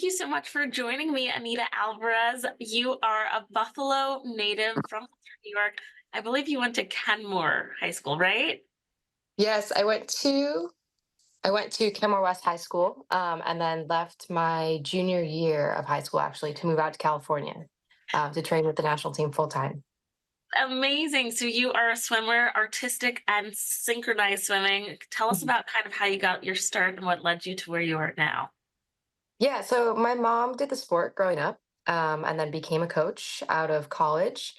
you so much for joining me, Anita Alvarez. You are a Buffalo native from New York. I believe you went to Kenmore High School, right? Yes, I went to Kenmore West High School, and then left my junior year of high school actually to move out to California to train with the national team full time. Amazing. So you are a swimmer, artistic and synchronized swimming. Tell us Mhm. about kind of how you got your start and what led you to where you are now. Yeah, so my mom did the sport growing up, and then became a coach out of college,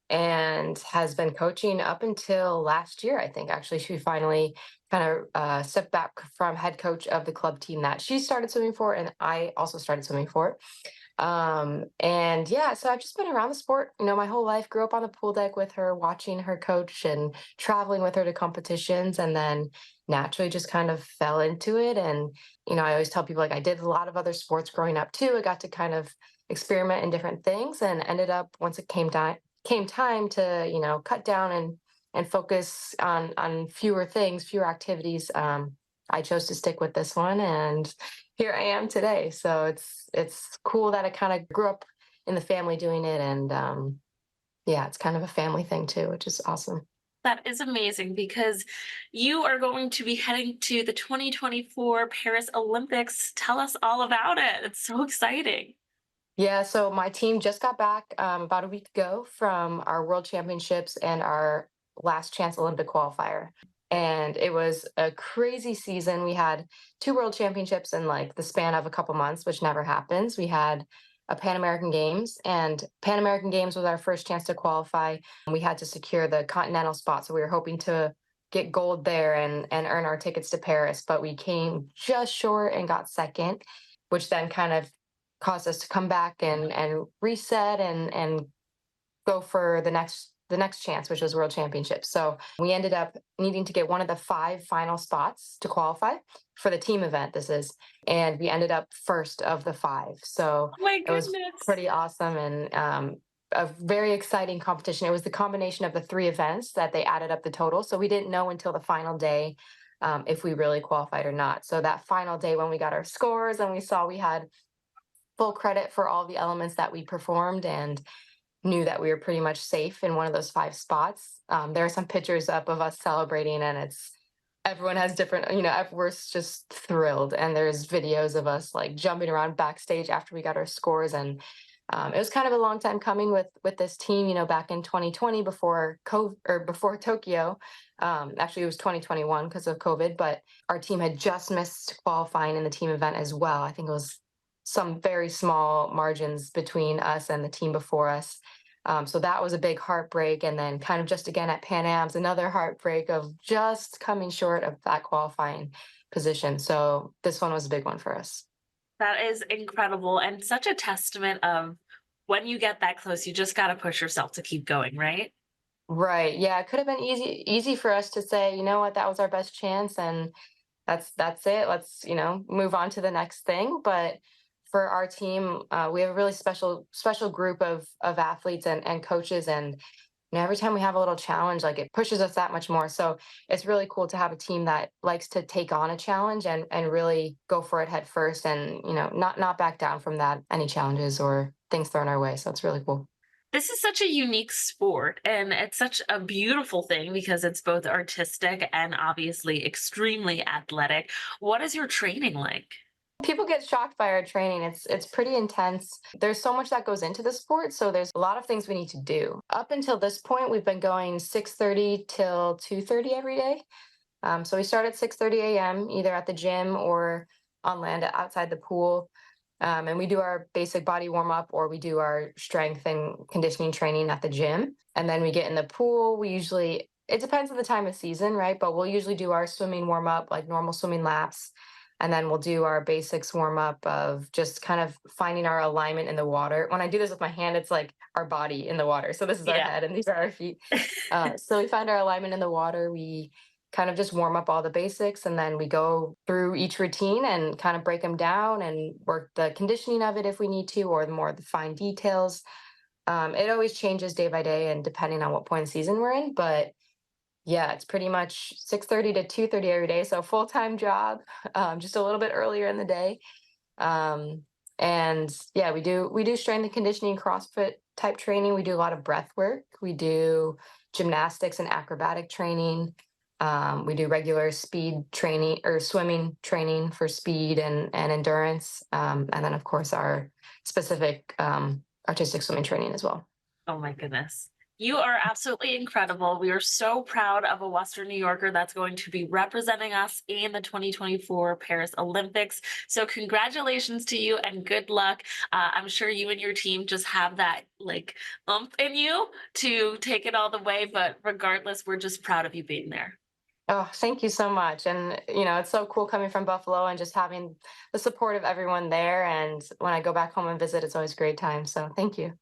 and has been coaching up until last year. I think actually she finally kind of stepped back from head coach of the club team that she started swimming for, and I also started swimming for. And yeah, so I've just been around the sport, my whole life. Grew up on the pool deck with her, watching her coach and traveling with her to competitions, and then naturally just kind of fell into it. And, I always tell people like I did a lot of other sports growing up too. I got to kind of experiment in different things and ended up once it came time to, cut down and focus on fewer things, fewer activities. I chose to stick with this one, and here I am today. So it's cool that I kind of grew up in the family doing it, and yeah, it's kind of a family thing too, which is awesome. That is amazing because you are going to be heading to the 2024 Paris Olympics. Tell us all about it. It's so exciting. Yeah, so my team just got back about a week ago from our World Championships and our last chance Olympic qualifier. And it was a crazy season. We had two World Championships in like the span of a couple months, which never happens. We had a Pan American Games, and Pan American Games was our first chance to qualify. We had to secure the continental spot, so we were hoping to get gold there and earn our tickets to Paris, but we came just short and got second, which then kind of caused us to come back and reset and go for the next chance, which was World Championships. So we ended up needing to get one of the five final spots to qualify for the team event. This is, and we ended up first of the five. So Oh my it was goodness. pretty awesome and a very exciting competition. It was the combination of the three events that they added up the total. So we didn't know until the final day if we really qualified or not. So that final day when we got our scores and we saw we had full credit for all the elements that we performed and knew that we were pretty much safe in one of those five spots. There are some pictures up of us celebrating, and it's everyone has different, everyone's just thrilled. And there's videos of us like jumping around backstage after we got our scores. And it was kind of a long time coming with this team, back in 2020 before COVID or before Tokyo. Actually, it was 2021 because of COVID, but our team had just missed qualifying in the team event as well. I think it was some very small margins between us and the team before us. So that was a big heartbreak. And then, kind of just again at Pan Am's, another heartbreak of just coming short of that qualifying position. So this one was a big one for us. That is incredible and such a testament of when you get that close, you just got to push yourself to keep going, right? Right. Yeah. It could have been easy for us to say, you know what, that was our best chance, and that's it. Let's, move on to the next thing. But for our team, we have a really special group of athletes and coaches, and every time we have a little challenge, like it pushes us that much more. So it's really cool to have a team that likes to take on a challenge and really go for it head first, and not back down from that any challenges or things thrown our way. So it's really cool. This is such a unique sport, and it's such a beautiful thing because it's both artistic and obviously extremely athletic. What is your training like? People get shocked by our training. It's pretty intense. There's so much that goes into the sport, so there's a lot of things we need to do. Up until this point, we've been going 6:30 till 2:30 every day. So we start at 6:30 a.m. either at the gym or on land outside the pool. And we do our basic body warm up, or we do our strength and conditioning training at the gym. And then we get in the pool. It depends on the time of season, right? But we'll usually do our swimming warm up, like normal swimming laps. And then we'll do our basics warm up of just kind of finding our alignment in the water. When I do this with my hand, it's like our body in the water. So this is our Yeah. head and these are our feet. So we find our alignment in the water. We kind of just warm up all the basics, and then we go through each routine and kind of break them down and work the conditioning of it if we need to, or the fine details. It always changes day by day and depending on what point of season we're in, but yeah, it's pretty much 6:30 to 2:30 every day, so full-time job. Just a little bit earlier in the day. um, And yeah, we do strength and conditioning, CrossFit type training. We do a lot of breath work. We do gymnastics and acrobatic training. We do regular speed training or swimming training for speed and endurance. And then, of course, our specific artistic swimming training as well. Oh my goodness. You are absolutely incredible. We are so proud of a Western New Yorker that's going to be representing us in the 2024 Paris Olympics. So, congratulations to you and good luck. I'm sure you and your team just have that like oomph in you to take it all the way. But regardless, we're just proud of you being there. Oh, thank you so much. And, it's so cool coming from Buffalo and just having the support of everyone there. And when I go back home and visit, it's always a great time. So thank you.